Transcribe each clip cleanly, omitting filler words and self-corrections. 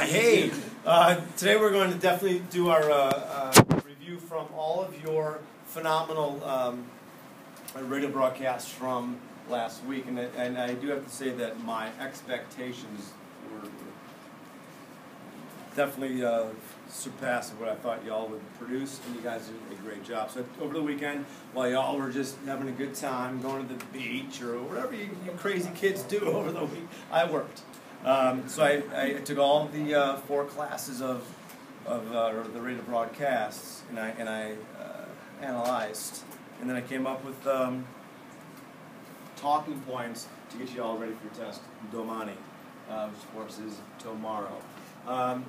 Hey, today we're going to definitely do our review from all of your phenomenal radio broadcasts from last week, and I do have to say that my expectations were definitely surpassed what I thought y'all would produce, and you guys did a great job. So over the weekend, while y'all were just having a good time, going to the beach or whatever you crazy kids do over the week, I worked. So I took all of the 4 classes of the radio broadcasts, and I analyzed, and then I came up with talking points to get you all ready for your test, Domani, which of course is tomorrow.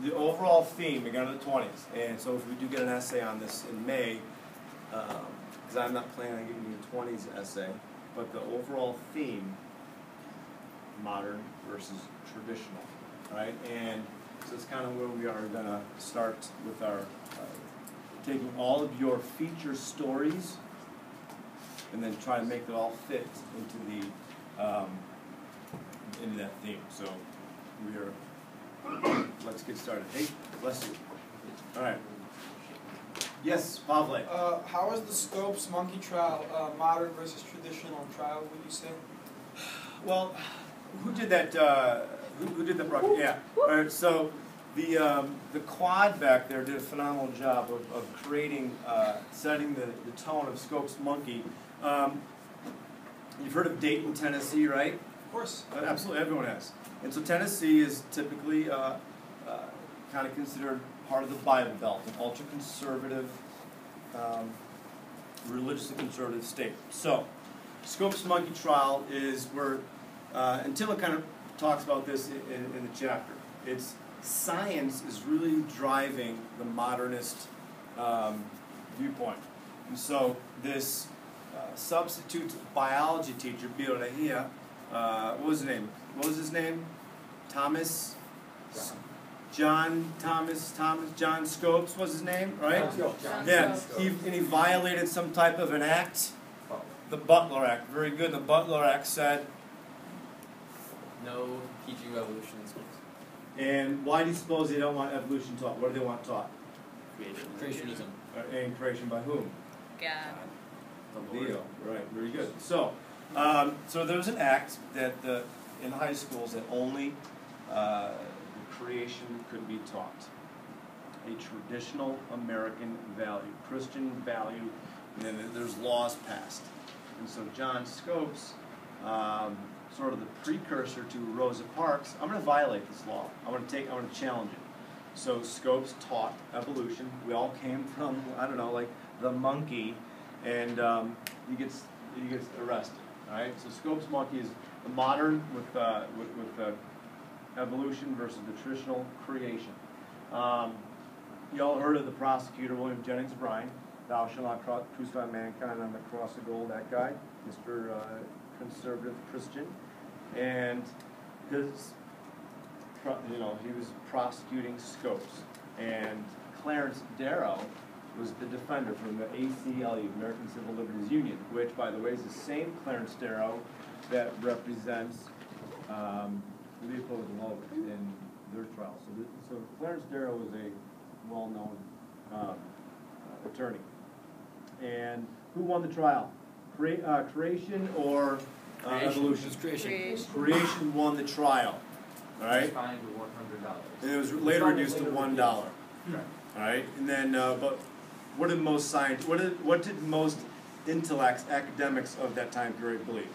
The overall theme, we got into the 20s, and so if we do get an essay on this in May, because I'm not planning on giving you a 20s essay, but the overall theme, modern versus traditional, right? And so it's kind of where we are going to start with our taking all of your feature stories and then try to make it all fit into that theme. So we are. Let's get started. Hey, bless you. All right. Yes, Pavle. How is the Scopes monkey trial modern versus traditional trial, would you say? Well, who did that? Who did the broadcast? Yeah. All right. So the quad back there did a phenomenal job of creating, setting the tone of Scopes Monkey. You've heard of Dayton, Tennessee, right? Of course. Absolutely, everyone has. And so Tennessee is typically kind of considered part of the Bible Belt, an ultra-conservative, religiously conservative state. So, Scopes Monkey Trial is where, and Tim kind of talks about this in the chapter, it's science is really driving the modernist viewpoint. And so this substitute biology teacher, Biología, what was his name? Thomas? John Scopes was his name, right? Yeah, he violated some type of an act. The Butler Act, very good. The Butler Act said no teaching of evolution in schools. And why do you suppose they don't want evolution taught? What do they want taught? Creationism. And creation by whom? God. Leo. Right, very good. So, so there was an act that in high schools that only creation could be taught. A traditional American value, Christian value, and then there's laws passed. And so John Scopes, sort of the precursor to Rosa Parks, I'm going to violate this law. I'm going to challenge it. So Scopes taught evolution. We all came from, I don't know, like the monkey, and he gets arrested. All right. So Scopes Monkey is the modern with evolution versus the traditional creation. You all heard of the prosecutor William Jennings Bryan. Thou shalt not crucify mankind on the cross of gold. That guy, Mr. Conservative Christian, and his, he was prosecuting Scopes, and Clarence Darrow was the defender from the ACLU, American Civil Liberties Union, which, by the way, is the same Clarence Darrow that represents Leopold Lovett in their trial. So Clarence Darrow was a well-known attorney. And who won the trial? Creation or evolution? Creation. Creation won the trial. All right. Fined to $100. And it was later reduced to $1. All right. And then, but what did most what did most intellects, academics of that time period believe?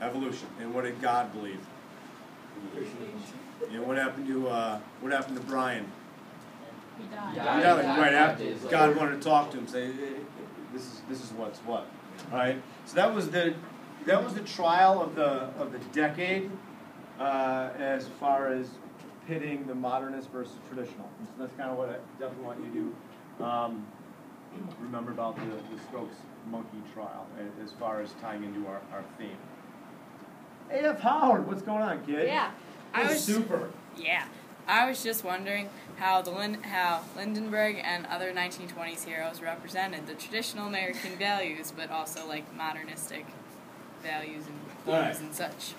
Evolution. And what did God believe? And what happened to Brian? He died. He died right after God wanted to talk to him, say, this is what's what. All right. So that was the trial of the decade as far as pitting the modernist versus traditional. And so that's kind of what I definitely want you to remember about the Scopes Monkey trial as far as tying into our theme. A.F. Howard, what's going on, kid? Yeah. Super. Yeah. I was just wondering how Lindenberg and other 1920s heroes represented the traditional American values, but also like modernistic values and views and such.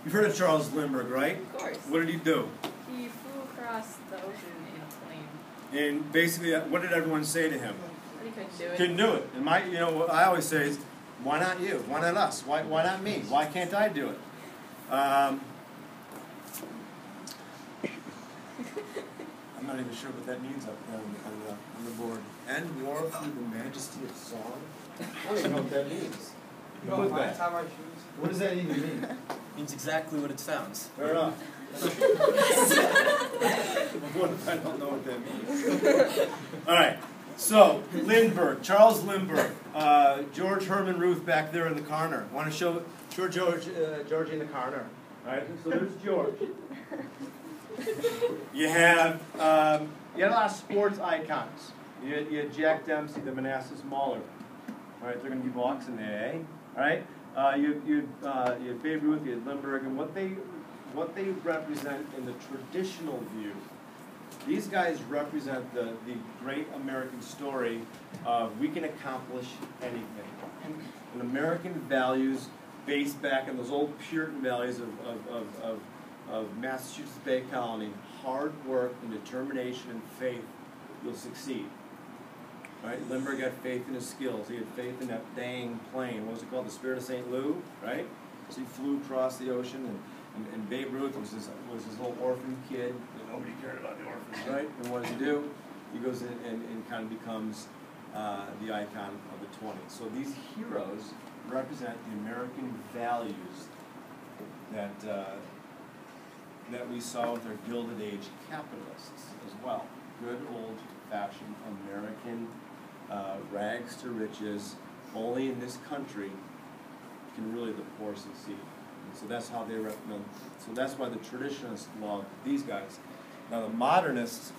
You've heard of Charles Lindbergh, right? Of course. What did he do? He flew across And basically, what did everyone say to him? He couldn't do it. Couldn't do it. And what I always say is, why not you? Why not us? Why not me? Why can't I do it? I'm not even sure what that means up on the board. And war through the majesty of song? I don't even know what that means. You know, my time our shoes. What does that even mean? Means exactly what it sounds. Fair enough. What if I don't know what that means? All right. So, Lindbergh, Charles Lindbergh, George Herman Ruth back there in the corner. Want to show George in the corner? All right. So there's George. You had a lot of sports icons. You had Jack Dempsey, the Manassas Mauler. All right, they're going to be boxing there, eh? All right. You had Babe Ruth, you had Lindbergh, and what they represent in the traditional view. These guys represent the great American story of we can accomplish anything. And American values based back in those old Puritan values of Massachusetts Bay Colony, hard work and determination and faith, you'll succeed. Right? Lindbergh had faith in his skills. He had faith in that dang plane. What was it called? The Spirit of St. Lou, right? So he flew across the ocean, and Babe Ruth was this little orphan kid. Nobody cared about the orphans, right? And what does he do? He goes in and kind of becomes the icon of the 20s. So these heroes represent the American values that we saw with our Gilded Age capitalists as well. Good old-fashioned American rags to riches. Only in this country can really the poor succeed. And so that's how they represent. So that's why the traditionalists love these guys. Now the modernists,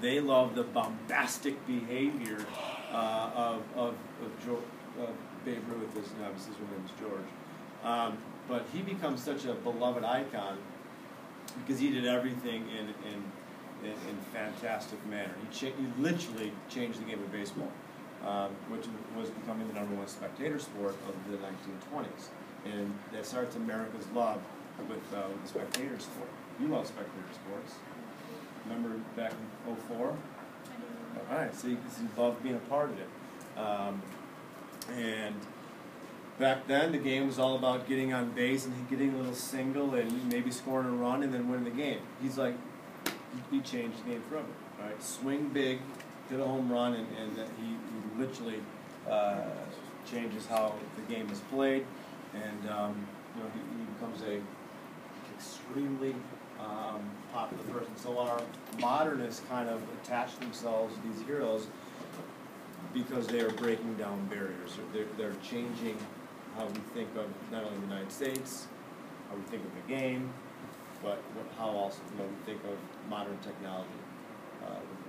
they love the bombastic behavior of Babe Ruth. Obviously his name is George. But he becomes such a beloved icon because he did everything in fantastic manner. He literally changed the game of baseball, which was becoming the #1 spectator sport of the 1920s. And that starts America's love with the spectator sport. You love spectator sports. Remember back in 2004? All right, so you loved being a part of it. And back then, the game was all about getting on base and getting a little single and maybe scoring a run and then winning the game. He's like, he changed the game forever. Right? Swing big, hit a home run, and he literally changes how the game is played. And he becomes a extremely popular person. So our modernists kind of attach themselves to these heroes because they are breaking down barriers. They're changing how we think of not only the United States, how we think of the game, but how also we think of modern technology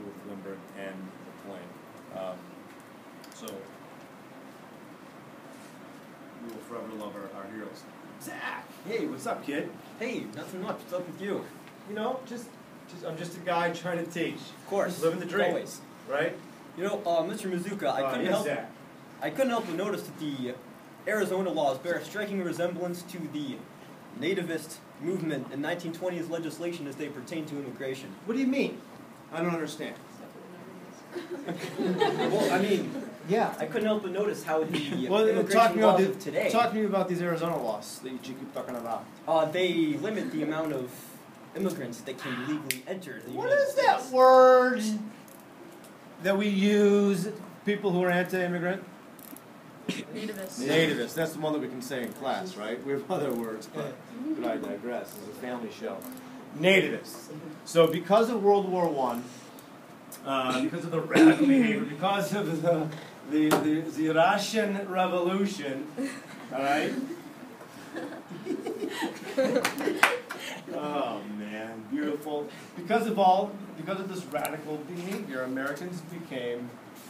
with Lindbergh and the plane. So we will forever love our heroes. Zach, hey, what's up, kid? Hey, nothing much. What's up with you? I'm just a guy trying to teach. Of course. Living the dream. Always. Right? Mr. Mizuka, I couldn't help but notice that the Arizona laws bear a striking resemblance to the nativist movement in 1920s legislation as they pertain to immigration. What do you mean? I don't understand. Well, I mean, yeah, I couldn't help but notice how the immigration laws of today. Talk to me about these Arizona laws that you keep talking about. They limit the amount of immigrants that can legally enter the What United is States. that word that we use, people who are anti-immigrant? Nativists. Nativists. That's the one that we can say in class, right? We have other words, but I digress. It's a family show. Nativists. So because of World War I, because of the radical behavior, because of the Russian Revolution, all right? Oh man, beautiful. Because of this radical behavior, Americans became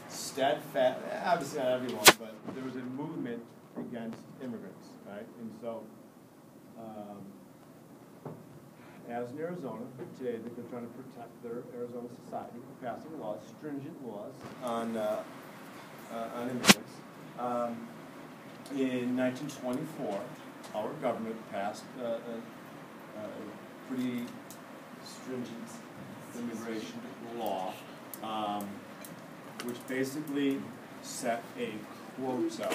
steadfast. Obviously not everyone, but there was a movement against immigrants, right? And so, as in Arizona today, they're trying to protect their Arizona society, passing laws, stringent laws on immigrants. In 1924, our government passed a pretty stringent immigration law, which basically set a quota.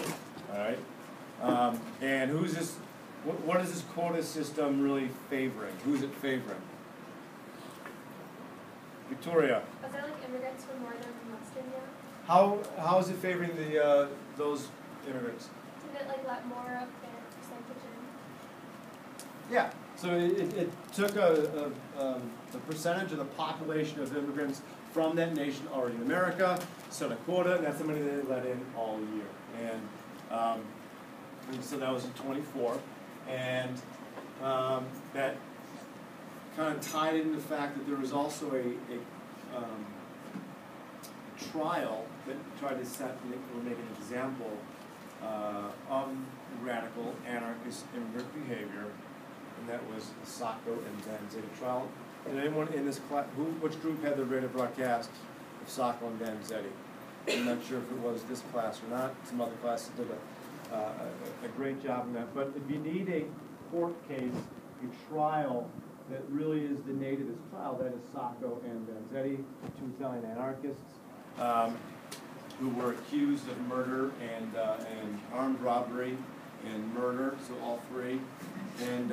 All right, and who's this? What is this quota system really favoring? Who's it favoring? Victoria. Was there like immigrants from Northern and Western Europe? How is it favoring the those immigrants? Did it like let more of their percentage in? Yeah. So it took a percentage of the population of immigrants from that nation already in America, set a quota, and that's the money they let in all year. And so that was in 24, and that kind of tied into the fact that there was also a trial that tried to set or make an example of radical anarchist immigrant behavior, and that was the Sacco and Vanzetti trial. And anyone in this class, which group had the radio broadcast of Sacco and Vanzetti? I'm not sure if it was this class or not. Some other classes did a great job in that. But if you need a court case, a trial that really is the nativist trial, that is Sacco and Vanzetti, two Italian anarchists who were accused of murder and armed robbery and murder, so all three. And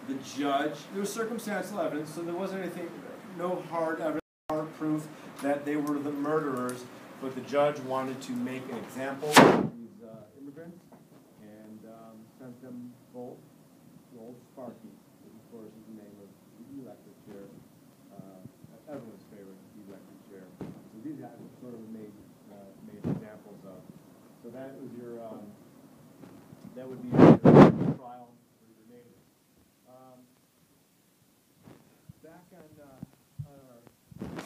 the judge, there was circumstantial evidence, so there wasn't anything, no hard evidence, hard proof that they were the murderers, but the judge wanted to make an example of these immigrants and sent them both to Old Sparky, which of course is the name of the electric chair, everyone's favorite electric chair. So these guys were sort of made examples of. So that was your, that would be your trial for your neighbors. Back on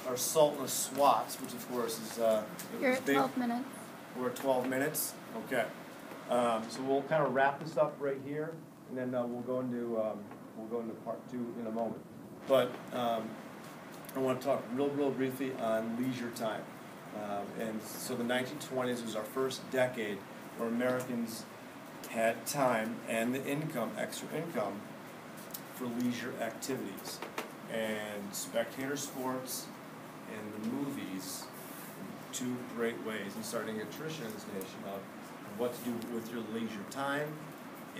our Sultan of Swats, which of course is You're at 12 minutes. We're at 12 minutes. Okay. So we'll kind of wrap this up right here, and then we'll go into part 2 in a moment. But I want to talk real briefly on leisure time. And so the 1920s was our first decade where Americans had time and the income, extra income, for leisure activities. And spectator sports and the movies, two great ways in starting a tradition in this nation of what to do with your leisure time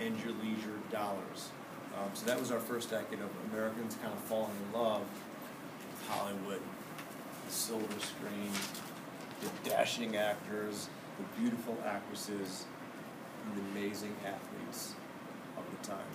and your leisure dollars. So that was our first decade of Americans kind of falling in love with Hollywood, the silver screen, the dashing actors, the beautiful actresses, and the amazing athletes of the time.